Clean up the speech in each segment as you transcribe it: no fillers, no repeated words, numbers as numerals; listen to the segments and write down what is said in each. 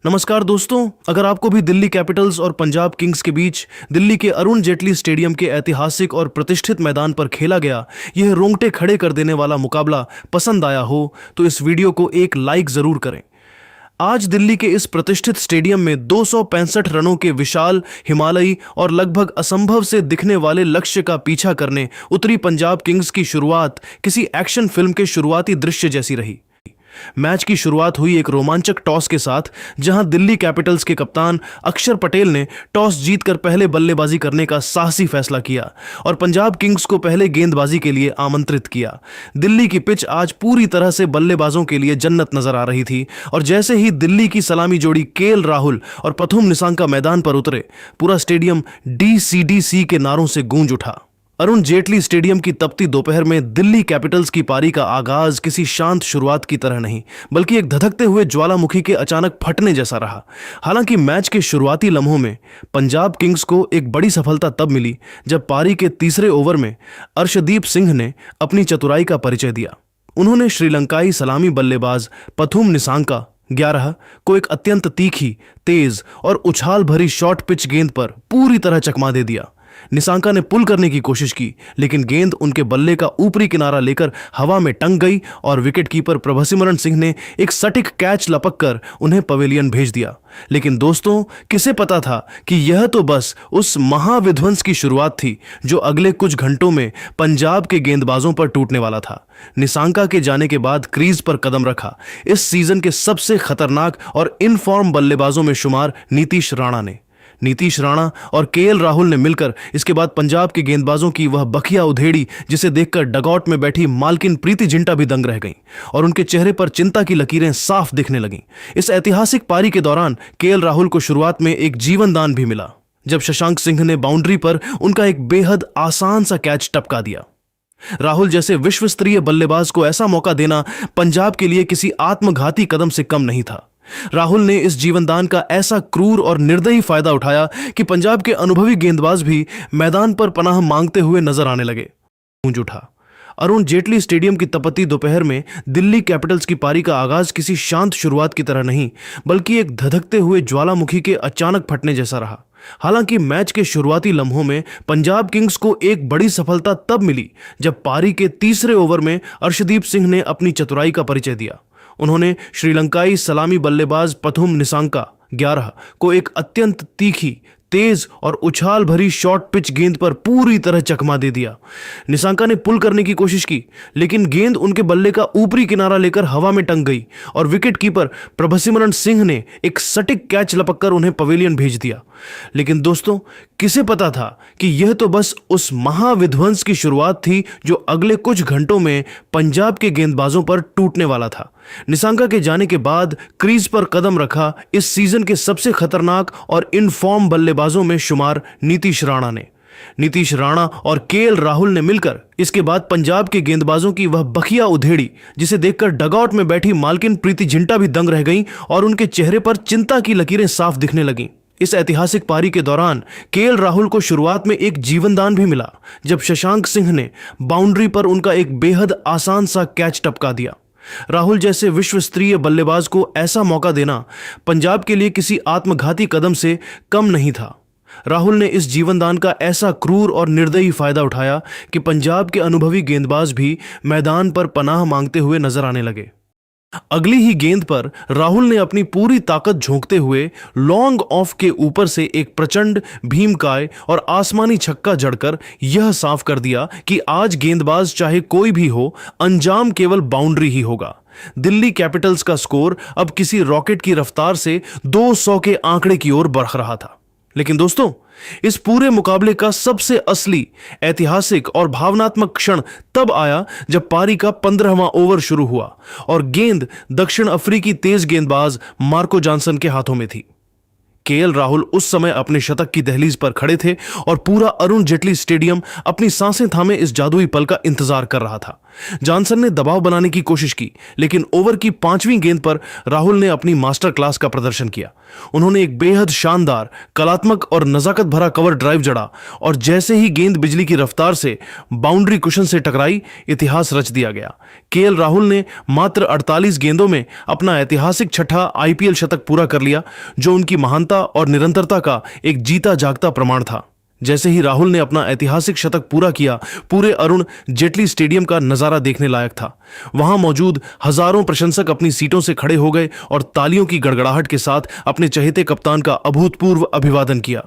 नमस्कार दोस्तों, अगर आपको भी दिल्ली कैपिटल्स और पंजाब किंग्स के बीच दिल्ली के अरुण जेटली स्टेडियम के ऐतिहासिक और प्रतिष्ठित मैदान पर खेला गया यह रोंगटे खड़े कर देने वाला मुकाबला पसंद आया हो तो इस वीडियो को एक लाइक जरूर करें। आज दिल्ली के इस प्रतिष्ठित स्टेडियम में 265 रनों के विशाल हिमालयी और लगभग असंभव से दिखने वाले लक्ष्य का पीछा करने उतरी पंजाब किंग्स की शुरुआत किसी एक्शन फिल्म के शुरुआती दृश्य जैसी रही। मैच की शुरुआत हुई एक रोमांचक टॉस के साथ, जहां दिल्ली कैपिटल्स के कप्तान अक्षर पटेल ने टॉस जीतकर पहले बल्लेबाजी करने का साहसी फैसला किया और पंजाब किंग्स को पहले गेंदबाजी के लिए आमंत्रित किया। दिल्ली की पिच आज पूरी तरह से बल्लेबाजों के लिए जन्नत नजर आ रही थी और जैसे ही दिल्ली की सलामी जोड़ी केएल राहुल और पथुम निसांका मैदान पर उतरे, पूरा स्टेडियम DCDC के नारों से गूंज उठा। अरुण जेटली स्टेडियम की तपती दोपहर में दिल्ली कैपिटल्स की पारी का आगाज किसी शांत शुरुआत की तरह नहीं, बल्कि एक धधकते हुए ज्वालामुखी के अचानक फटने जैसा रहा। हालांकि मैच के शुरुआती लम्हों में पंजाब किंग्स को एक बड़ी सफलता तब मिली जब पारी के तीसरे ओवर में अर्शदीप सिंह ने अपनी चतुराई का परिचय दिया। उन्होंने श्रीलंकाई सलामी बल्लेबाज पथुम निसांका 11 को एक अत्यंत तीखी, तेज और उछाल भरी शॉर्ट पिच गेंद पर पूरी तरह चकमा दे दिया। निसांका ने पुल करने की कोशिश की, लेकिन गेंद उनके बल्ले का ऊपरी किनारा लेकर हवा में टंग गई और विकेटकीपर प्रभसिमरन सिंह ने एक सटीक कैच लपककर उन्हें पवेलियन भेज दिया। लेकिन दोस्तों, किसे पता था कि यह तो बस उस महाविध्वंस की शुरुआत थी जो अगले कुछ घंटों में पंजाब के गेंदबाजों पर टूटने वाला था। निसांका के जाने के बाद क्रीज पर कदम रखा इस सीजन के सबसे खतरनाक और इनफॉर्म बल्लेबाजों में शुमार नीतीश राणा ने। नीतीश राणा और केएल राहुल ने मिलकर इसके बाद पंजाब के गेंदबाजों की वह बखिया उधेड़ी जिसे देखकर डगआउट में बैठी मालकिन प्रीति जिंटा भी दंग रह गईं और उनके चेहरे पर चिंता की लकीरें साफ दिखने लगीं। इस ऐतिहासिक पारी के दौरान केएल राहुल को शुरुआत में एक जीवन दान भी मिला, जब शशांक सिंह ने बाउंड्री पर उनका एक बेहद आसान सा कैच टपका दिया। राहुल जैसे विश्वस्तरीय बल्लेबाज को ऐसा मौका देना पंजाब के लिए किसी आत्मघाती कदम से कम नहीं था। राहुल ने इस जीवनदान का ऐसा क्रूर और निर्दयी फायदा उठाया कि पंजाब के अनुभवी गेंदबाज भी मैदान पर पनाह मांगते हुए नजर आने लगे। गूंज उठा। अरुण जेटली स्टेडियम की तपती दोपहर में दिल्ली कैपिटल्स की पारी का आगाज किसी शांत शुरुआत की तरह नहीं, बल्कि एक धधकते हुए ज्वालामुखी के अचानक फटने जैसा रहा। हालांकि मैच के शुरुआती लम्हों में पंजाब किंग्स को एक बड़ी सफलता तब मिली जब पारी के तीसरे ओवर में अर्शदीप सिंह ने अपनी चतुराई का परिचय दिया। उन्होंने श्रीलंकाई सलामी बल्लेबाज पथुम निसांका 11 को एक अत्यंत तीखी, तेज और उछाल भरी शॉर्ट पिच गेंद पर पूरी तरह चकमा दे दिया। निसांका ने पुल करने की कोशिश की, लेकिन गेंद उनके बल्ले का ऊपरी किनारा लेकर हवा में टंग गई और विकेटकीपर प्रभसिमरन सिंह ने एक सटीक कैच लपककर उन्हें पवेलियन भेज दिया। लेकिन दोस्तों, किसे पता था कि यह तो बस उस महाविध्वंस की शुरुआत थी जो अगले कुछ घंटों में पंजाब के गेंदबाजों पर टूटने वाला था। निसांका के जाने के बाद क्रीज पर कदम रखा इस सीजन के सबसे खतरनाक और इनफॉर्म बल्लेबाजों में शुमार नीतीश राणा ने। नीतीश राणा और केएल राहुल ने मिलकर इसके बाद पंजाब के गेंदबाजों की वह बखिया उधेड़ी जिसे देखकर डगआउट में बैठी मालकिन प्रीति जिंटा भी दंग रह गईं और उनके चेहरे पर चिंता की लकीरें साफ दिखने लगीं। इस ऐतिहासिक पारी के दौरान केएल राहुल को शुरुआत में एक जीवनदान भी मिला, जब शशांक सिंह ने बाउंड्री पर उनका एक बेहद आसान सा कैच टपका दिया। राहुल जैसे विश्वस्तरीय बल्लेबाज को ऐसा मौका देना पंजाब के लिए किसी आत्मघाती कदम से कम नहीं था। राहुल ने इस जीवनदान का ऐसा क्रूर और निर्दयी फायदा उठाया कि पंजाब के अनुभवी गेंदबाज भी मैदान पर पनाह मांगते हुए नजर आने लगे। अगली ही गेंद पर राहुल ने अपनी पूरी ताकत झोंकते हुए लॉन्ग ऑफ के ऊपर से एक प्रचंड भीमकाय और आसमानी छक्का जड़कर यह साफ कर दिया कि आज गेंदबाज चाहे कोई भी हो, अंजाम केवल बाउंड्री ही होगा। दिल्ली कैपिटल्स का स्कोर अब किसी रॉकेट की रफ्तार से 200 के आंकड़े की ओर बढ़ रहा था। लेकिन दोस्तों, इस पूरे मुकाबले का सबसे असली, ऐतिहासिक और भावनात्मक क्षण तब आया जब पारी का 15वां ओवर शुरू हुआ और गेंद दक्षिण अफ्रीकी तेज गेंदबाज मार्को जॉनसन के हाथों में थी। केएल राहुल उस समय अपने शतक की दहलीज पर खड़े थे और पूरा अरुण जेटली स्टेडियम अपनी सांसें थामे इस जादुई पल का इंतजार कर रहा था। जॉनसन ने दबाव बनाने की कोशिश की, लेकिन ओवर की 5वीं गेंद पर राहुल ने अपनी मास्टर क्लास का प्रदर्शन किया। उन्होंने एक बेहद शानदार, कलात्मक और नजाकत भरा कवर ड्राइव जड़ा और जैसे ही गेंद बिजली की रफ्तार से बाउंड्री कुशन से टकराई, इतिहास रच दिया गया। केएल राहुल ने मात्र 48 गेंदों में अपना ऐतिहासिक छठा आईपीएल शतक पूरा कर लिया, जो उनकी महानता और निरंतरता का एक जीता जागता प्रमाण था। जैसे ही राहुल ने अपना ऐतिहासिक शतक पूरा किया, पूरे अरुण जेटली स्टेडियम का नजारा देखने लायक था। वहां मौजूद हजारों प्रशंसक अपनी सीटों से खड़े हो गए और तालियों की गड़गड़ाहट के साथ अपने चहेते कप्तान का अभूतपूर्व अभिवादन किया।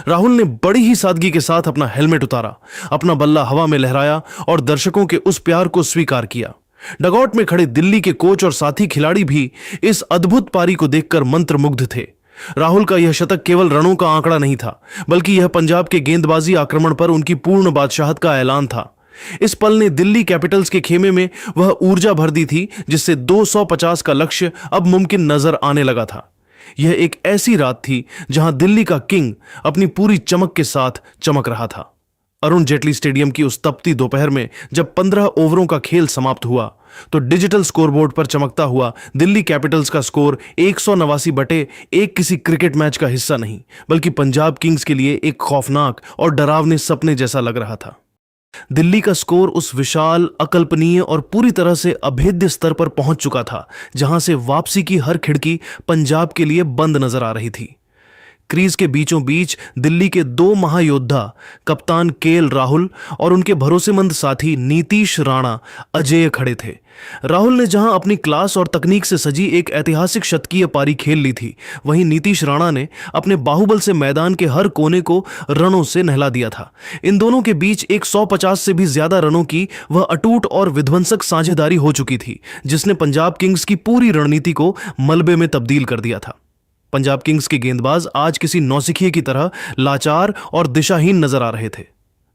राहुल ने बड़ी ही सादगी के साथ अपना हेलमेट उतारा, अपना बल्ला हवा में लहराया और दर्शकों के उस प्यार को स्वीकार किया। डगआउट में खड़े दिल्ली के कोच और साथी खिलाड़ी भी इस अद्भुत पारी को देखकर मंत्रमुग्ध थे। राहुल का यह शतक केवल रनों का आंकड़ा नहीं था, बल्कि यह पंजाब के गेंदबाजी आक्रमण पर उनकी पूर्ण बादशाहत का ऐलान था। इस पल ने दिल्ली कैपिटल्स के खेमे में वह ऊर्जा भर दी थी जिससे 250 का लक्ष्य अब मुमकिन नजर आने लगा था। यह एक ऐसी रात थी जहां दिल्ली का किंग अपनी पूरी चमक के साथ चमक रहा था। अरुण जेटली स्टेडियम की उस तपती दोपहर में जब 15 ओवरों का खेल समाप्त हुआ, तो डिजिटल स्कोरबोर्ड पर चमकता हुआ दिल्ली कैपिटल्स का स्कोर 189/1 किसी क्रिकेट मैच का हिस्सा नहीं, बल्कि पंजाब किंग्स के लिए एक खौफनाक और डरावने सपने जैसा लग रहा था। दिल्ली का स्कोर उस विशाल, अकल्पनीय और पूरी तरह से अभेद्य स्तर पर पहुंच चुका था, जहां से वापसी की हर खिड़की पंजाब के लिए बंद नजर आ रही थी। क्रीज के बीचों बीच दिल्ली के 2 महायोद्धा कप्तान केएल राहुल और उनके भरोसेमंद साथी नीतीश राणा अजेय खड़े थे। राहुल ने जहां अपनी क्लास और तकनीक से सजी एक ऐतिहासिक शतकीय पारी खेल ली थी, वहीं नीतीश राणा ने अपने बाहुबल से मैदान के हर कोने को रनों से नहला दिया था। इन दोनों के बीच एक 150 से भी ज्यादा रनों की वह अटूट और विध्वंसक साझेदारी हो चुकी थी, जिसने पंजाब किंग्स की पूरी रणनीति को मलबे में तब्दील कर दिया था। पंजाब किंग्स के गेंदबाज आज किसी नौसिखिए की तरह लाचार और दिशाहीन नजर आ रहे थे,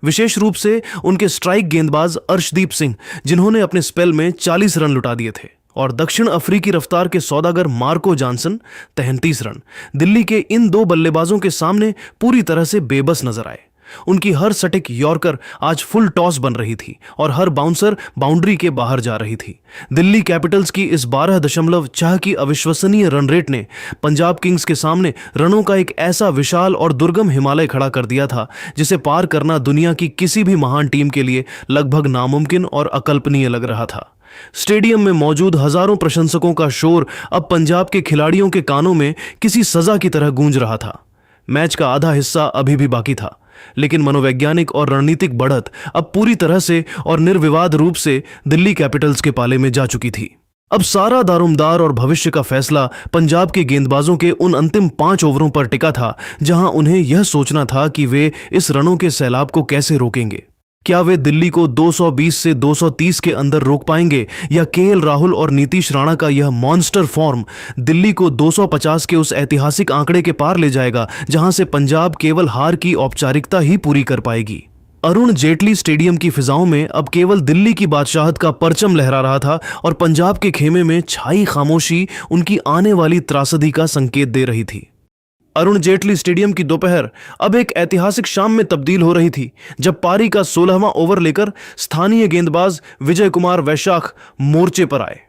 विशेष रूप से उनके स्ट्राइक गेंदबाज अर्शदीप सिंह, जिन्होंने अपने स्पेल में 40 रन लुटा दिए थे, और दक्षिण अफ्रीकी रफ्तार के सौदागर मार्को जॉनसन 33 रन दिल्ली के इन 2 बल्लेबाजों के सामने पूरी तरह से बेबस नजर आए। उनकी हर सटीक यॉर्कर आज फुल टॉस बन रही थी और हर बाउंसर बाउंड्री के बाहर जा रही थी। दिल्ली कैपिटल्स की इस 12.6 की अविश्वसनीय रन रेट ने पंजाब किंग्स के सामने रनों का एक ऐसा विशाल और दुर्गम हिमालय खड़ा कर दिया था, जिसे पार करना दुनिया की किसी भी महान टीम के लिए लगभग नामुमकिन और अकल्पनीय लग रहा था। स्टेडियम में मौजूद हजारों प्रशंसकों का शोर अब पंजाब के खिलाड़ियों के कानों में किसी सजा की तरह गूंज रहा था। मैच का आधा हिस्सा अभी भी बाकी था, लेकिन मनोवैज्ञानिक और रणनीतिक बढ़त अब पूरी तरह से और निर्विवाद रूप से दिल्ली कैपिटल्स के पाले में जा चुकी थी। अब सारा दारोमदार और भविष्य का फैसला पंजाब के गेंदबाजों के उन अंतिम 5 ओवरों पर टिका था, जहां उन्हें यह सोचना था कि वे इस रनों के सैलाब को कैसे रोकेंगे। क्या वे दिल्ली को 220 से 230 के अंदर रोक पाएंगे, या केएल राहुल और नीतीश राणा का यह मॉन्स्टर फॉर्म दिल्ली को 250 के उस ऐतिहासिक आंकड़े के पार ले जाएगा, जहां से पंजाब केवल हार की औपचारिकता ही पूरी कर पाएगी। अरुण जेटली स्टेडियम की फिजाओं में अब केवल दिल्ली की बादशाहत का परचम लहरा रहा था और पंजाब के खेमे में छाई खामोशी उनकी आने वाली त्रासदी का संकेत दे रही थी। अरुण जेटली स्टेडियम की दोपहर अब एक ऐतिहासिक शाम में तब्दील हो रही थी, जब पारी का 16वां ओवर लेकर स्थानीय गेंदबाज विजय कुमार वैशाख मोर्चे पर आए।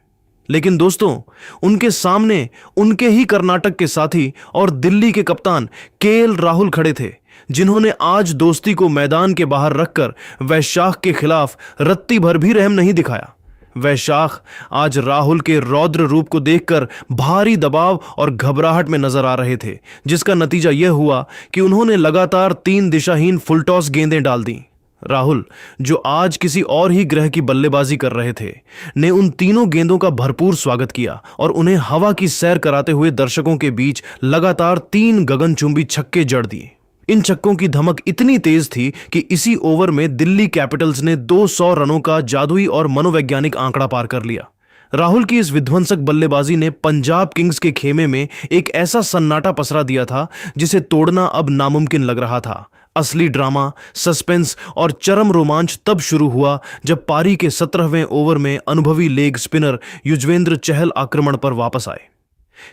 लेकिन दोस्तों, उनके सामने उनके ही कर्नाटक के साथी और दिल्ली के कप्तान केएल राहुल खड़े थे, जिन्होंने आज दोस्ती को मैदान के बाहर रखकर वैशाख के खिलाफ रत्ती भर भी रहम नहीं दिखाया। वैशाख आज राहुल के रौद्र रूप को देखकर भारी दबाव और घबराहट में नजर आ रहे थे, जिसका नतीजा यह हुआ कि उन्होंने लगातार 3 दिशाहीन फुलटॉस गेंदें डाल दी। राहुल, जो आज किसी और ही ग्रह की बल्लेबाजी कर रहे थे, ने उन तीनों गेंदों का भरपूर स्वागत किया और उन्हें हवा की सैर कराते हुए दर्शकों के बीच लगातार 3 गगनचुंबी छक्के जड़ दिए। इन छक्कों की धमक इतनी तेज थी कि इसी ओवर में दिल्ली कैपिटल्स ने 200 रनों का जादुई और मनोवैज्ञानिक आंकड़ा पार कर लिया। राहुल की इस विध्वंसक बल्लेबाजी ने पंजाब किंग्स के खेमे में एक ऐसा सन्नाटा पसरा दिया था, जिसे तोड़ना अब नामुमकिन लग रहा था। असली ड्रामा, सस्पेंस और चरम रोमांच तब शुरू हुआ जब पारी के 17वें ओवर में अनुभवी लेग स्पिनर युजवेंद्र चहल आक्रमण पर वापस आए।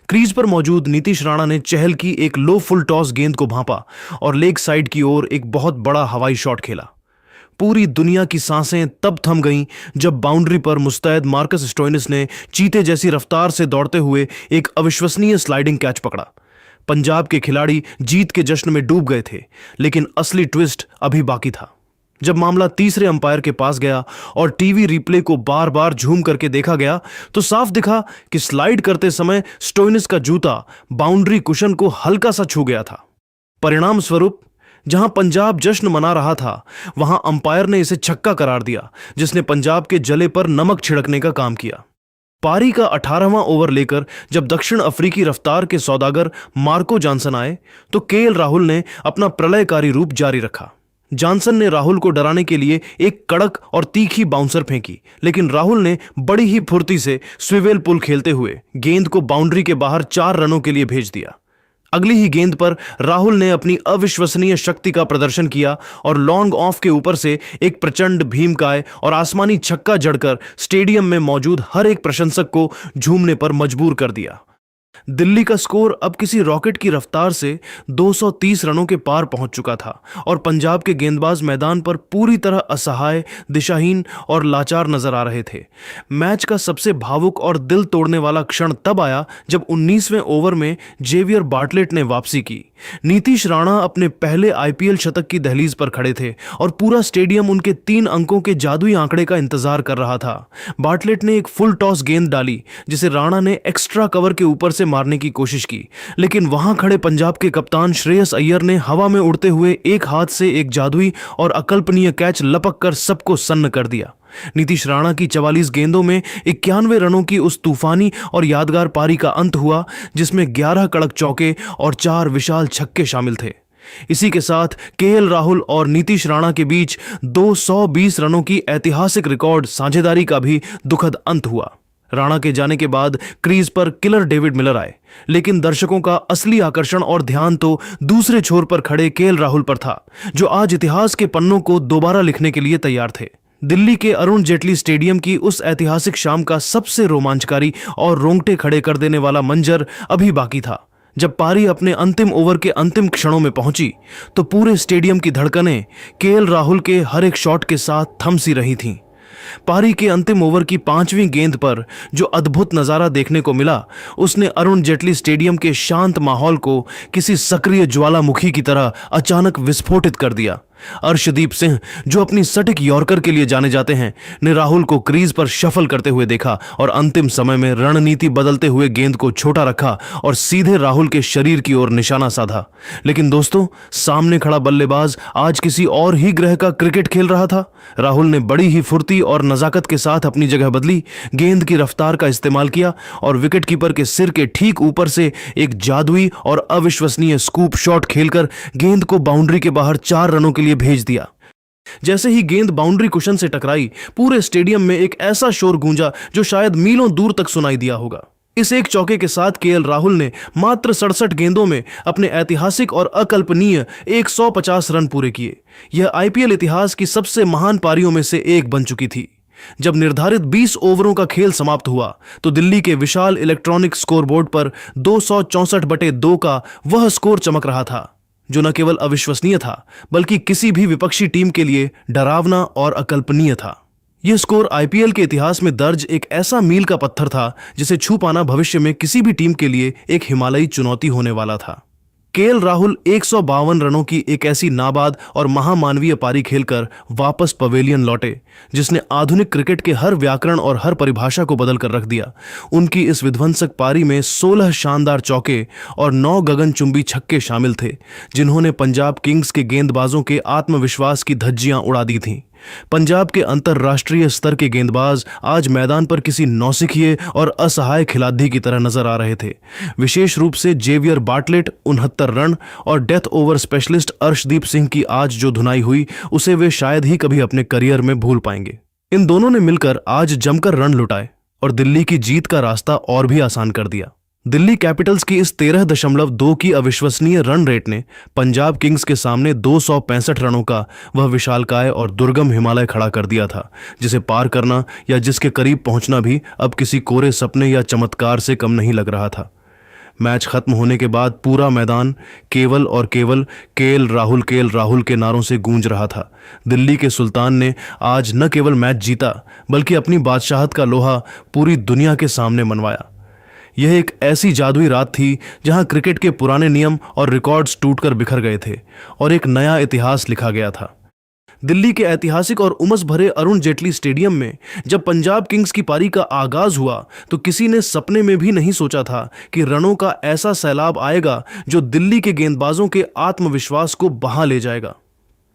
क्रीज पर मौजूद नीतीश राणा ने चहल की एक लो फुल टॉस गेंद को भांपा और लेग साइड की ओर एक बहुत बड़ा हवाई शॉट खेला। पूरी दुनिया की सांसें तब थम गईं जब बाउंड्री पर मुस्तैद मार्कस स्टोइनिस ने चीते जैसी रफ्तार से दौड़ते हुए एक अविश्वसनीय स्लाइडिंग कैच पकड़ा। पंजाब के खिलाड़ी जीत के जश्न में डूब गए थे, लेकिन असली ट्विस्ट अभी बाकी था। जब मामला तीसरे अंपायर के पास गया और टीवी रिप्ले को बार बार झूम करके देखा गया तो साफ दिखा कि स्लाइड करते समय स्टोइनिस का जूता बाउंड्री कुशन को हल्का सा छू गया था। परिणाम स्वरूप जहां पंजाब जश्न मना रहा था, वहां अंपायर ने इसे छक्का करार दिया, जिसने पंजाब के जले पर नमक छिड़कने का काम किया। पारी का 18वां ओवर लेकर जब दक्षिण अफ्रीकी रफ्तार के सौदागर मार्को जॉनसन आए तो केएल राहुल ने अपना प्रलयकारी रूप जारी रखा। जॉनसन ने राहुल को डराने के लिए एक कड़क और तीखी बाउंसर फेंकी, लेकिन राहुल ने बड़ी ही फुर्ती से स्विवेल पुल खेलते हुए गेंद को बाउंड्री के बाहर 4 रनों के लिए भेज दिया। अगली ही गेंद पर राहुल ने अपनी अविश्वसनीय शक्ति का प्रदर्शन किया और लॉन्ग ऑफ के ऊपर से एक प्रचंड भीमकाय और आसमानी छक्का जड़कर स्टेडियम में मौजूद हर एक प्रशंसक को झूमने पर मजबूर कर दिया। दिल्ली का स्कोर अब किसी रॉकेट की रफ्तार से 230 रनों के पार पहुंच चुका था और पंजाब के गेंदबाज मैदान पर पूरी तरह असहाय, दिशाहीन और लाचार नजर आ रहे थे। मैच का सबसे भावुक और दिल तोड़ने वाला क्षण तब आया जब 19वें ओवर में जेवियर बार्टलेट ने वापसी की। नीतीश राणा अपने पहले आईपीएल शतक की दहलीज पर खड़े थे और पूरा स्टेडियम उनके 3 अंकों के जादुई आंकड़े का इंतजार कर रहा था। बार्टलेट ने एक फुल टॉस गेंद डाली जिसे राणा ने एक्स्ट्रा कवर के ऊपर से मारने की कोशिश की, लेकिन वहां खड़े पंजाब के कप्तान श्रेयस अय्यर ने हवा में उड़ते हुए एक हाथ से एक जादुई और अकल्पनीय कैच लपक कर सबको सन्न कर दिया। नीतीश राणा की 44 गेंदों में 91 रनों की उस तूफानी और यादगार पारी का अंत हुआ जिसमें 11 कड़क चौके और 4 विशाल छक्के शामिल थे। इसी के साथ केएल राहुल और नीतीश राणा के बीच 220 रनों की ऐतिहासिक रिकॉर्ड साझेदारी का भी दुखद अंत हुआ। राणा के जाने के बाद क्रीज पर किलर डेविड मिलर आए, लेकिन दर्शकों का असली आकर्षण और ध्यान तो दूसरे छोर पर खड़े केएल राहुल पर था, जो आज इतिहास के पन्नों को दोबारा लिखने के लिए तैयार थे। दिल्ली के अरुण जेटली स्टेडियम की उस ऐतिहासिक शाम का सबसे रोमांचकारी और रोंगटे खड़े कर देने वाला मंजर अभी बाकी था। जब पारी अपने अंतिम ओवर के अंतिम क्षणों में पहुंची तो पूरे स्टेडियम की धड़कनें केएल राहुल के हर एक शॉट के साथ थम सी रही थीं। पारी के अंतिम ओवर की 5वीं गेंद पर जो अद्भुत नजारा देखने को मिला, उसने अरुण जेटली स्टेडियम के शांत माहौल को किसी सक्रिय ज्वालामुखी की तरह अचानक विस्फोटित कर दिया। अर्शदीप सिंह, जो अपनी सटीक यॉर्कर के लिए जाने जाते हैं, ने राहुल को क्रीज पर शफल करते हुए देखा और अंतिम समय में रणनीति बदलते हुए गेंद को छोटा रखा और सीधे राहुल के शरीर की ओर निशाना साधा। लेकिन दोस्तों, सामने खड़ा बल्लेबाज आज किसी और ही ग्रह का क्रिकेट खेल रहा था। राहुल ने बड़ी ही फुर्ती और नजाकत के साथ अपनी जगह बदली, गेंद की रफ्तार का इस्तेमाल किया और विकेटकीपर के सिर के ठीक ऊपर से एक जादुई और अविश्वसनीय स्कूप शॉट खेलकर गेंद को बाउंड्री के बाहर 4 रनों के लिए भेज दिया। जैसे ही गेंद बाउंड्री कुशन से टकराई, पूरे स्टेडियम में एक ऐसा शोर गूंजा जो शायद मीलों दूर तक सुनाई दिया होगा। इस एक चौके के साथ केएल राहुल ने मात्र 67 गेंदों में अपने ऐतिहासिक और अकल्पनीय 150 रन पूरे किए। यह आईपीएल इतिहास की सबसे महान पारियों में से एक बन चुकी थी। जब निर्धारित 20 ओवरों का खेल समाप्त हुआ तो दिल्ली के विशाल इलेक्ट्रॉनिक स्कोरबोर्ड पर 264/2 का वह स्कोर चमक रहा था, जो न केवल अविश्वसनीय था बल्कि किसी भी विपक्षी टीम के लिए डरावना और अकल्पनीय था। यह स्कोर आईपीएल के इतिहास में दर्ज एक ऐसा मील का पत्थर था जिसे छू पाना भविष्य में किसी भी टीम के लिए एक हिमालयी चुनौती होने वाला था। केएल राहुल 152 रनों की एक ऐसी नाबाद और महामानवीय पारी खेलकर वापस पवेलियन लौटे जिसने आधुनिक क्रिकेट के हर व्याकरण और हर परिभाषा को बदल कर रख दिया। उनकी इस विध्वंसक पारी में 16 शानदार चौके और 9 गगनचुंबी छक्के शामिल थे, जिन्होंने पंजाब किंग्स के गेंदबाजों के आत्मविश्वास की धज्जियां उड़ा दी थीं। पंजाब के अंतर्राष्ट्रीय स्तर के गेंदबाज आज मैदान पर किसी नौसिखिए और असहाय खिलाड़ी की तरह नजर आ रहे थे। विशेष रूप से जेवियर बार्टलेट 69 रन और death over specialist Arshdeep Singh की आज जो धुनाई हुई, उसे वे शायद ही कभी अपने करियर में भूल पाएंगे। इन दोनों ने मिलकर आज जमकर रन लुटाए और दिल्ली की जीत का रास्ता और भी आसान कर दिया। दिल्ली कैपिटल्स की इस 13.2 की अविश्वसनीय रन रेट ने पंजाब किंग्स के सामने 265 रनों का वह विशालकाय और दुर्गम हिमालय खड़ा कर दिया था, जिसे पार करना या जिसके करीब पहुंचना भी अब किसी कोरे सपने या चमत्कार से कम नहीं लग रहा था। मैच खत्म होने के बाद पूरा मैदान केवल और केवल केएल राहुल के नारों से गूंज रहा था। दिल्ली के सुल्तान ने आज न केवल मैच जीता बल्कि अपनी बादशाहत का लोहा पूरी दुनिया के सामने मनवाया। यह एक ऐसी जादुई रात थी जहां क्रिकेट के पुराने नियम और रिकॉर्ड्स टूटकर बिखर गए थे और एक नया इतिहास लिखा गया था। दिल्ली के ऐतिहासिक और उमस भरे अरुण जेटली स्टेडियम में जब पंजाब किंग्स की पारी का आगाज हुआ तो किसी ने सपने में भी नहीं सोचा था कि रनों का ऐसा सैलाब आएगा जो दिल्ली के गेंदबाजों के आत्मविश्वास को बहा ले जाएगा।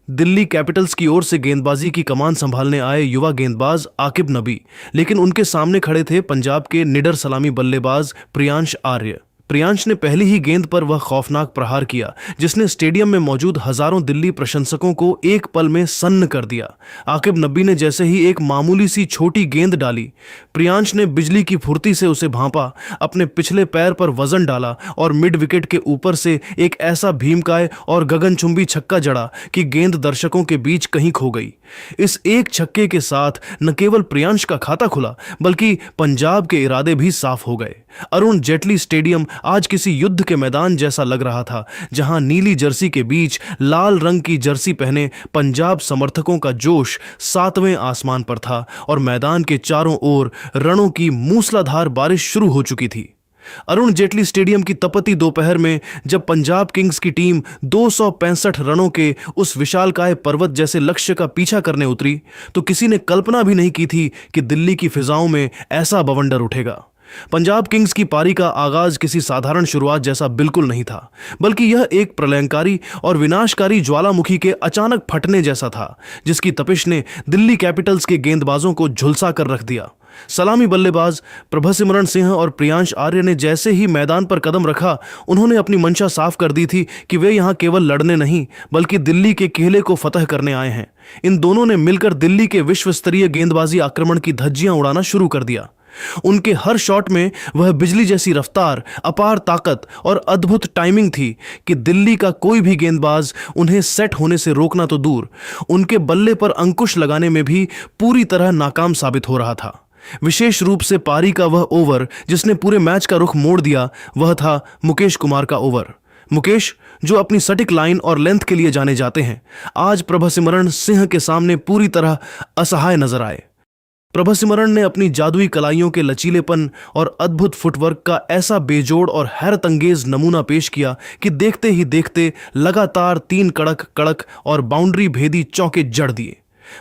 दिल्ली कैपिटल्स की ओर से गेंदबाजी की कमान संभालने आए युवा गेंदबाज आकिब नबी, लेकिन उनके सामने खड़े थे पंजाब के निडर सलामी बल्लेबाज प्रियांश आर्य। प्रियांश ने पहली ही गेंद पर वह खौफनाक प्रहार किया जिसने स्टेडियम में मौजूद हजारों दिल्ली प्रशंसकों को एक पल में सन्न कर दिया। आकिब नबी ने जैसे ही एक मामूली सी छोटी गेंद डाली, प्रियांश ने बिजली की फुर्ती से उसे भांपा, अपने पिछले पैर पर वजन डाला और मिड विकेट के ऊपर से एक ऐसा भीमकाय और गगनचुंबी छक्का जड़ा कि गेंद दर्शकों के बीच कहीं खो गई। इस एक छक्के के साथ न केवल प्रियांश का खाता खुला बल्कि पंजाब के इरादे भी साफ हो गए। अरुण जेटली स्टेडियम आज किसी युद्ध के मैदान जैसा लग रहा था, जहां नीली जर्सी के बीच लाल रंग की जर्सी पहने पंजाब समर्थकों का जोश 7वें आसमान पर था और मैदान के चारों ओर रणों की मूसलाधार बारिश शुरू हो चुकी थी। अरुण जेटली स्टेडियम की तपती दोपहर में जब पंजाब किंग्स की टीम 265 रनों के उस विशालकाय पर्वत जैसे लक्ष्य का पीछा करने उतरी तो किसी ने कल्पना भी नहीं की थी कि दिल्ली की फिजाओं में ऐसा बवंडर उठेगा। पंजाब किंग्स की पारी का आगाज किसी साधारण शुरुआत जैसा बिल्कुल नहीं था, बल्कि यह एक प्रलयंकारी और विनाशकारी ज्वालामुखी के अचानक फटने जैसा था जिसकी तपिश ने दिल्ली कैपिटल्स के गेंदबाजों को झुलसा कर रख दिया। सलामी बल्लेबाज प्रभसिमरन सिंह और प्रियांश आर्य ने जैसे ही मैदान पर कदम रखा, उन्होंने अपनी मंशा साफ कर दी थी कि वे यहां केवल लड़ने नहीं बल्कि दिल्ली के किले को फतह करने आए हैं। इन दोनों ने मिलकर दिल्ली के विश्व स्तरीय गेंदबाजी आक्रमण की धज्जियां उड़ाना शुरू कर दिया। उनके हर शॉट में वह बिजली जैसी रफ्तार, अपार ताकत और अद्भुत टाइमिंग थी कि दिल्ली का कोई भी गेंदबाज उन्हें सेट होने से रोकना तो दूर, उनके बल्ले पर अंकुश लगाने में भी पूरी तरह नाकाम साबित हो रहा था। विशेष रूप से पारी का वह ओवर जिसने पूरे मैच का रुख मोड़ दिया, वह था मुकेश कुमार का ओवर। मुकेश, जो अपनी सटीक लाइन और लेंथ के लिए जाने जाते हैं, आज प्रभसिमरन सिंह के सामने पूरी तरह असहाय नजर आए। प्रभसिमरन ने अपनी जादुई कलाइयों के लचीलेपन और अद्भुत फुटवर्क का ऐसा बेजोड़ और हैरतअंगेज नमूना पेश किया कि देखते ही देखते लगातार 3 कड़क कड़क और बाउंड्री भेदी चौके जड़ दिए।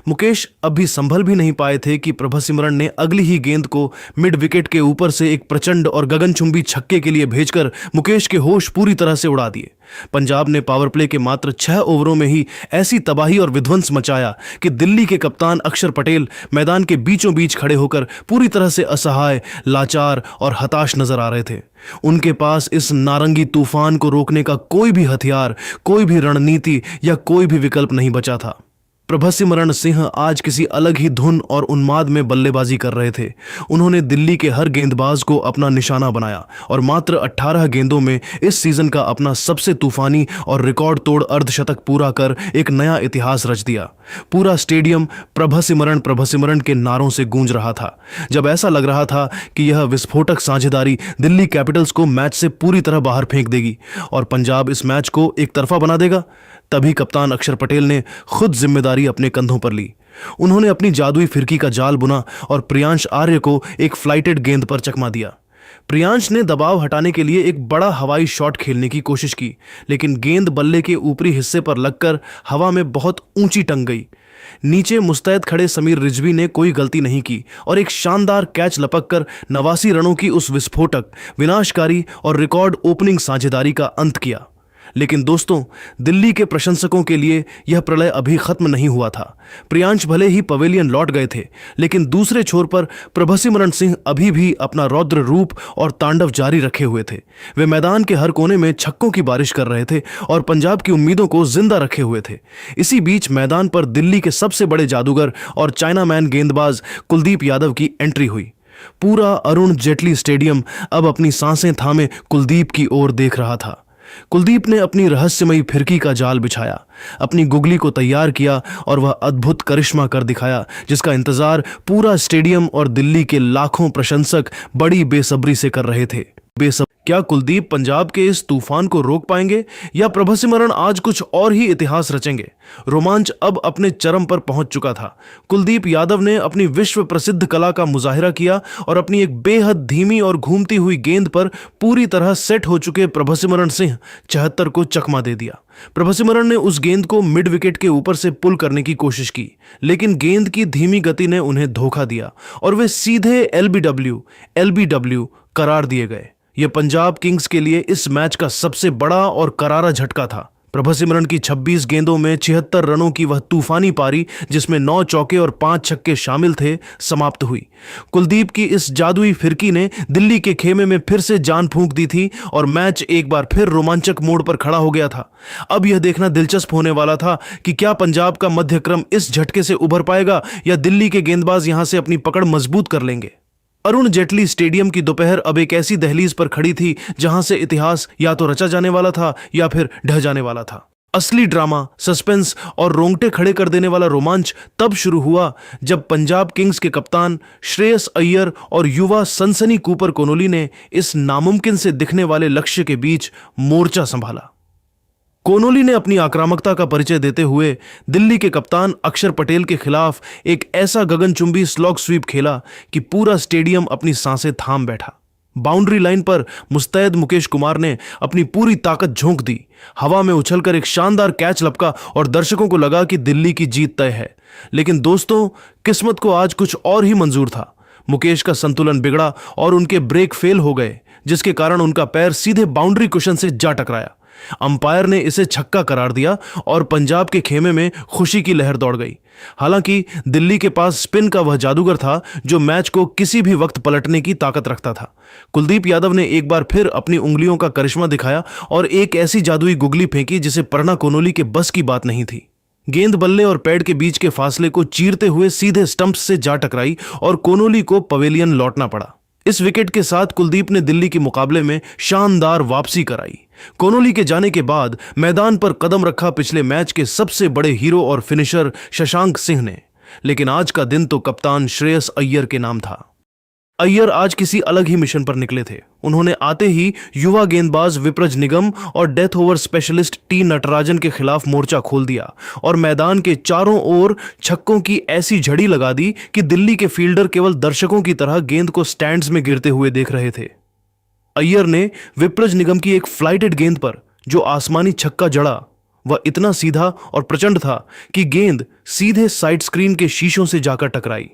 मुकेश अब भी संभल भी नहीं पाए थे कि प्रभसिमरन ने अगली ही गेंद को मिड विकेट के ऊपर से एक प्रचंड और गगनचुंबी छक्के के लिए भेजकर मुकेश के होश पूरी तरह से उड़ा दिए। पंजाब ने पावर प्ले के मात्र 6 ओवरों में ही ऐसी तबाही और विध्वंस मचाया कि दिल्ली के कप्तान अक्षर पटेल मैदान के बीचों बीच खड़े होकर पूरी तरह से असहाय, लाचार और हताश नजर आ रहे थे। उनके पास इस नारंगी तूफान को रोकने का कोई भी हथियार, कोई भी रणनीति या कोई भी विकल्प नहीं बचा था। प्रभसिमरन सिंह आज किसी अलग ही धुन और उन्माद में बल्लेबाजी कर रहे थे। उन्होंने दिल्ली के हर गेंदबाज को अपना निशाना बनाया और मात्र 18 गेंदों में इस सीजन का अपना सबसे तूफानी और रिकॉर्ड तोड़ अर्धशतक पूरा कर एक नया इतिहास रच दिया। पूरा स्टेडियम प्रभसिमरन के नारों से गूंज रहा था। जब ऐसा लग रहा था कि यह विस्फोटक साझेदारी दिल्ली कैपिटल्स को मैच से पूरी तरह बाहर फेंक देगी और पंजाब इस मैच को एक तरफा बना देगा, तभी कप्तान अक्षर पटेल ने खुद जिम्मेदारी अपने कंधों पर ली। उन्होंने अपनी जादुई फिरकी का जाल बुना और प्रियांश आर्य को एक फ्लाइटेड गेंद पर चकमा दिया। प्रियांश ने दबाव हटाने के लिए एक बड़ा हवाई शॉट खेलने की कोशिश की, लेकिन गेंद बल्ले के ऊपरी हिस्से पर लगकर हवा में बहुत ऊंची टंग गई। नीचे मुस्तैद खड़े समीर रिजवी ने कोई गलती नहीं की और एक शानदार कैच लपककर 89 रनों की उस विस्फोटक, विनाशकारी और रिकॉर्ड ओपनिंग साझेदारी का अंत किया। लेकिन दोस्तों, दिल्ली के प्रशंसकों के लिए यह प्रलय अभी खत्म नहीं हुआ था। प्रियांश भले ही पवेलियन लौट गए थे, लेकिन दूसरे छोर पर प्रभसिमरन सिंह अभी भी अपना रौद्र रूप और तांडव जारी रखे हुए थे। वे मैदान के हर कोने में छक्कों की बारिश कर रहे थे और पंजाब की उम्मीदों को जिंदा रखे हुए थे। इसी बीच मैदान पर दिल्ली के सबसे बड़े जादूगर और चाइनामैन गेंदबाज कुलदीप यादव की एंट्री हुई। पूरा अरुण जेटली स्टेडियम अब अपनी सांसें थामे कुलदीप की ओर देख रहा था। कुलदीप ने अपनी रहस्यमयी फिरकी का जाल बिछाया, अपनी गुगली को तैयार किया और वह अद्भुत करिश्मा कर दिखाया जिसका इंतजार पूरा स्टेडियम और दिल्ली के लाखों प्रशंसक बड़ी बेसब्री से कर रहे थे। बेसब क्या कुलदीप पंजाब के इस तूफान को रोक पाएंगे या प्रभसिमरन आज कुछ और ही इतिहास रचेंगे? रोमांच अब अपने चरम पर पहुंच चुका था। कुलदीप यादव ने अपनी विश्व प्रसिद्ध कला का मुजाहिरा किया और अपनी एक बेहद धीमी और घूमती हुई गेंद पर पूरी तरह सेट हो चुके प्रभसिमरन सिंह 74 को चकमा दे दिया। प्रभसिमरन ने उस गेंद को मिड विकेट के ऊपर से पुल करने की कोशिश की, लेकिन गेंद की धीमी गति ने उन्हें धोखा दिया और वे सीधे एलबीडब्ल्यू करार दिए गए। यह पंजाब किंग्स के लिए इस मैच का सबसे बड़ा और करारा झटका था। प्रभसिमरन की 26 गेंदों में 76 रनों की वह तूफानी पारी, जिसमें 9 चौके और 5 छक्के शामिल थे, समाप्त हुई। कुलदीप की इस जादुई फिरकी ने दिल्ली के खेमे में फिर से जान फूंक दी थी और मैच एक बार फिर रोमांचक मोड़ पर खड़ा हो गया था। अब यह देखना दिलचस्प होने वाला था कि क्या पंजाब का मध्यक्रम इस झटके से उभर पाएगा या दिल्ली के गेंदबाज यहां से अपनी पकड़ मजबूत कर लेंगे। अरुण जेटली स्टेडियम की दोपहर अब एक ऐसी दहलीज पर खड़ी थी जहां से इतिहास या तो रचा जाने वाला था या फिर ढह जाने वाला था। असली ड्रामा, सस्पेंस और रोंगटे खड़े कर देने वाला रोमांच तब शुरू हुआ जब पंजाब किंग्स के कप्तान श्रेयस अय्यर और युवा सनसनी कूपर कोनोली ने इस नामुमकिन से दिखने वाले लक्ष्य के बीच मोर्चा संभाला। कोनोली ने अपनी आक्रामकता का परिचय देते हुए दिल्ली के कप्तान अक्षर पटेल के खिलाफ एक ऐसा गगनचुंबी स्लॉग स्वीप खेला कि पूरा स्टेडियम अपनी सांसें थाम बैठा। बाउंड्री लाइन पर मुस्तैद मुकेश कुमार ने अपनी पूरी ताकत झोंक दी। हवा में उछलकर एक शानदार कैच लपका और दर्शकों को लगा कि दिल्ली की जीत तय है। लेकिन दोस्तों, किस्मत को आज कुछ और ही मंजूर था। मुकेश का संतुलन बिगड़ा और उनके ब्रेक फेल हो गए, जिसके कारण उनका पैर सीधे बाउंड्री कुशन से जा टकराया। अंपायर ने इसे छक्का करार दिया और पंजाब के खेमे में खुशी की लहर दौड़ गई। हालांकि दिल्ली के पास स्पिन का वह जादूगर था जो मैच को किसी भी वक्त पलटने की ताकत रखता था। कुलदीप यादव ने एक बार फिर अपनी उंगलियों का करिश्मा दिखाया और एक ऐसी जादुई गुगली फेंकी जिसे पढ़ना कोनोली के बस की बात नहीं थी। गेंद बल्ले और पैड के बीच के फासले को चीरते हुए सीधे स्टंप्स से जा टकराई और कोनोली को पवेलियन लौटना पड़ा। इस विकेट के साथ कुलदीप ने दिल्ली के मुकाबले में शानदार वापसी कराई। कोनोली के जाने के बाद मैदान पर कदम रखा पिछले मैच के सबसे बड़े हीरो और फिनिशर शशांक सिंह ने। लेकिन आज का दिन तो कप्तान श्रेयस अय्यर के नाम था। अय्यर आज किसी अलग ही मिशन पर निकले थे। उन्होंने आते ही युवा गेंदबाज विप्रज निगम और death over specialist T Natarajan के खिलाफ मोर्चा खोल दिया और मैदान के चारों ओर छक्कों की ऐसी झड़ी लगा दी कि दिल्ली के फील्डर केवल दर्शकों की तरह गेंद को स्टैंड्स में गिरते हुए देख रहे थे। अय्यर ने विप्रज निगम की एक फ्लाइटेड गेंद पर जो आसमानी छक्का जड़ा, वह इतना सीधा और प्रचंड था कि गेंद सीधे साइड स्क्रीन के शीशों से जाकर टकराई।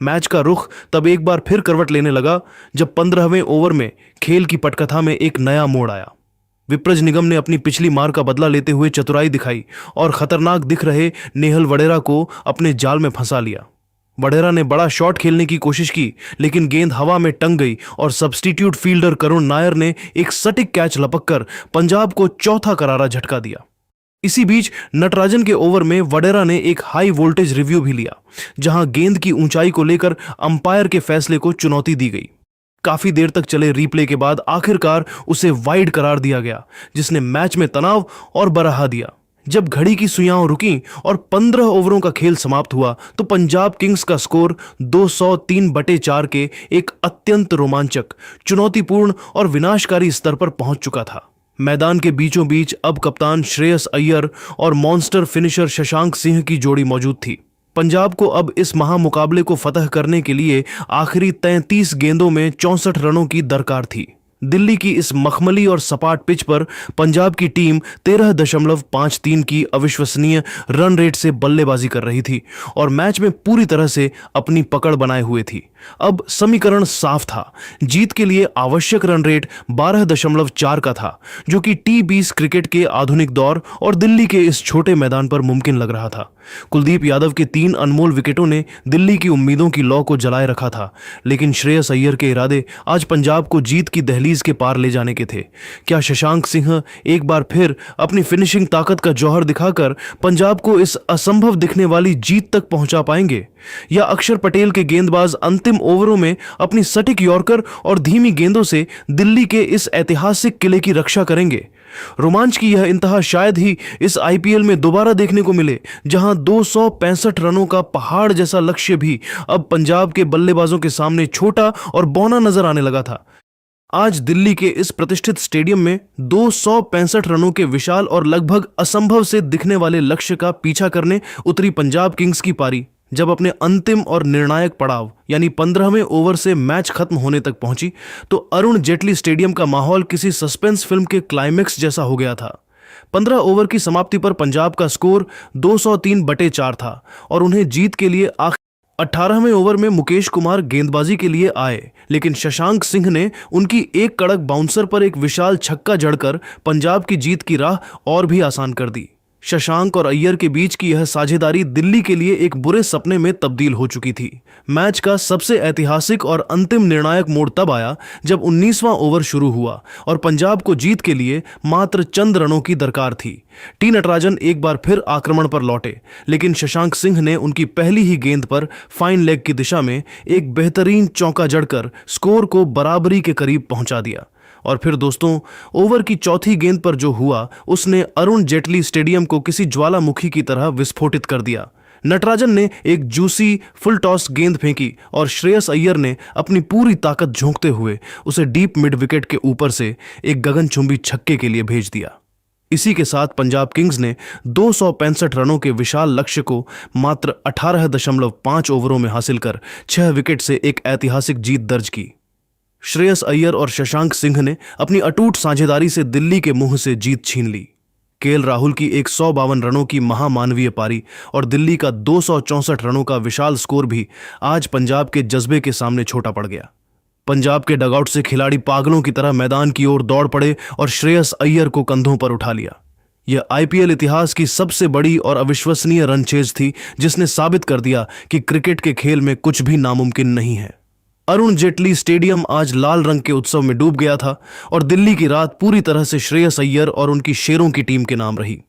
मैच का रुख तब एक बार फिर करवट लेने लगा जब 15वें ओवर में खेल की पटकथा में एक नया मोड़ आया। विप्रज निगम ने अपनी पिछली मार का बदला लेते हुए चतुराई दिखाई और खतरनाक दिख रहे नेहल वडेरा को अपने जाल में फंसा लिया। वडेरा ने बड़ा शॉट खेलने की कोशिश की, लेकिन गेंद हवा में टंग गई और सब्स्टिट्यूट फील्डर करुण नायर ने एक सटीक कैच लपककर पंजाब को चौथा करारा झटका दिया। इसी बीच नटराजन के ओवर में वडेरा ने एक हाई वोल्टेज रिव्यू भी लिया, जहां गेंद की ऊंचाई को लेकर अंपायर के फैसले को चुनौती दी गई। काफी देर तक चले रीप्ले के बाद आखिरकार उसे वाइड करार दिया गया, जिसने मैच में तनाव और बढ़ा दिया। जब घड़ी की सुइयां रुकी और 15 ओवरों का खेल समाप्त हुआ तो पंजाब किंग्स का स्कोर 203/4 के एक अत्यंत रोमांचक, चुनौतीपूर्ण और विनाशकारी स्तर पर पहुंच चुका था। मैदान के बीचों बीच अब कप्तान श्रेयस अय्यर और मॉन्स्टर फिनिशर शशांक सिंह की जोड़ी मौजूद थी। पंजाब को अब इस महामुकाबले को फतह करने के लिए आखिरी 33 गेंदों में 64 रनों की दरकार थी। दिल्ली की इस मखमली और सपाट पिच पर पंजाब की टीम 13.53 की अविश्वसनीय रन रेट से बल्लेबाजी कर रही थी और मैच में पूरी तरह से अपनी पकड़ बनाए हुए थी। अब समीकरण साफ था। जीत के लिए आवश्यक रन रेट 12.4 का था, जो कि T20 क्रिकेट के आधुनिक दौर और दिल्ली के इस छोटे मैदान पर मुमकिन लग रहा था। कुलदीप यादव के 3 अनमोल विकेटों ने दिल्ली की उम्मीदों की लौ को जलाए रखा था, लेकिन श्रेयस अय्यर के इरादे आज पंजाब को जीत की दहलीज के पार ले जाने के थे। क्या शशांक सिंह एक बार फिर अपनी फिनिशिंग ताकत का जौहर दिखाकर पंजाब को इस असंभव दिखने वाली जीत तक पहुंचा पाएंगे, या अक्षर पटेल के गेंदबाज अंतिम ओवरों में अपनी सटीक यॉर्कर और धीमी गेंदों से दिल्ली के इस ऐतिहासिक किले की रक्षा करेंगे? रोमांच की यह इंतहा शायद ही इस आईपीएल में दोबारा देखने को मिले, जहां 265 रनों का पहाड़ जैसा लक्ष्य भी अब पंजाब के बल्लेबाजों के सामने छोटा और बौना नजर आने लगा था। आज दिल्ली के इस प्रतिष्ठित स्टेडियम में 265 रनों के विशाल और लगभग असंभव से दिखने वाले लक्ष्य का पीछा करने उतरी पंजाब किंग्स की पारी जब अपने अंतिम और निर्णायक पड़ाव यानी 15वें ओवर से मैच खत्म होने तक पहुंची तो अरुण जेटली स्टेडियम का माहौल किसी सस्पेंस फिल्म के क्लाइमेक्स जैसा हो गया था। 15 ओवर की समाप्ति पर पंजाब का स्कोर 203/4 था और उन्हें जीत के लिए 18वें ओवर में मुकेश कुमार गेंदबाजी के लिए आए, लेकिन शशांक सिंह ने उनकी एक कड़क बाउंसर पर एक विशाल छक्का जड़कर पंजाब की जीत की राह और भी आसान कर दी। शशांक और अय्यर के बीच की यह साझेदारी दिल्ली के लिए एक बुरे सपने में तब्दील हो चुकी थी। मैच का सबसे ऐतिहासिक और अंतिम निर्णायक मोड़ तब आया जब 19वां ओवर शुरू हुआ और पंजाब को जीत के लिए मात्र चंद रनों की दरकार थी। टी नटराजन एक बार फिर आक्रमण पर लौटे, लेकिन शशांक सिंह ने उनकी पहली ही गेंद पर फाइन लेग की दिशा में एक बेहतरीन चौका जड़कर स्कोर को बराबरी के करीब पहुंचा दिया। और फिर दोस्तों, ओवर की चौथी गेंद पर जो हुआ उसने अरुण जेटली स्टेडियम को किसी ज्वालामुखी की तरह विस्फोटित कर दिया। नटराजन ने एक जूसी फुल टॉस गेंद फेंकी और श्रेयस अय्यर ने अपनी पूरी ताकत झोंकते हुए उसे डीप मिड विकेट के ऊपर से एक गगनचुंबी छक्के के लिए भेज दिया। इसी के साथ पंजाब किंग्स ने 265 रनों के विशाल लक्ष्य को मात्र 18.5 ओवरों में हासिल कर 6 विकेट से एक ऐतिहासिक जीत दर्ज की। श्रेयस अय्यर और शशांक सिंह ने अपनी अटूट साझेदारी से दिल्ली के मुंह से जीत छीन ली। केएल राहुल की 152 रनों की महामानवीय पारी और दिल्ली का 264 रनों का विशाल स्कोर भी आज पंजाब के जज्बे के सामने छोटा पड़ गया। पंजाब के डगआउट से खिलाड़ी पागलों की तरह मैदान की ओर दौड़ पड़े और श्रेयस अय्यर को कंधों पर उठा लिया। यह आईपीएल इतिहास की सबसे बड़ी और अविश्वसनीय रनचेज थी, जिसने साबित कर दिया कि क्रिकेट के खेल में कुछ भी नामुमकिन नहीं है। अरुण जेटली स्टेडियम आज लाल रंग के उत्सव में डूब गया था और दिल्ली की रात पूरी तरह से श्रेयस अय्यर और उनकी शेरों की टीम के नाम रही।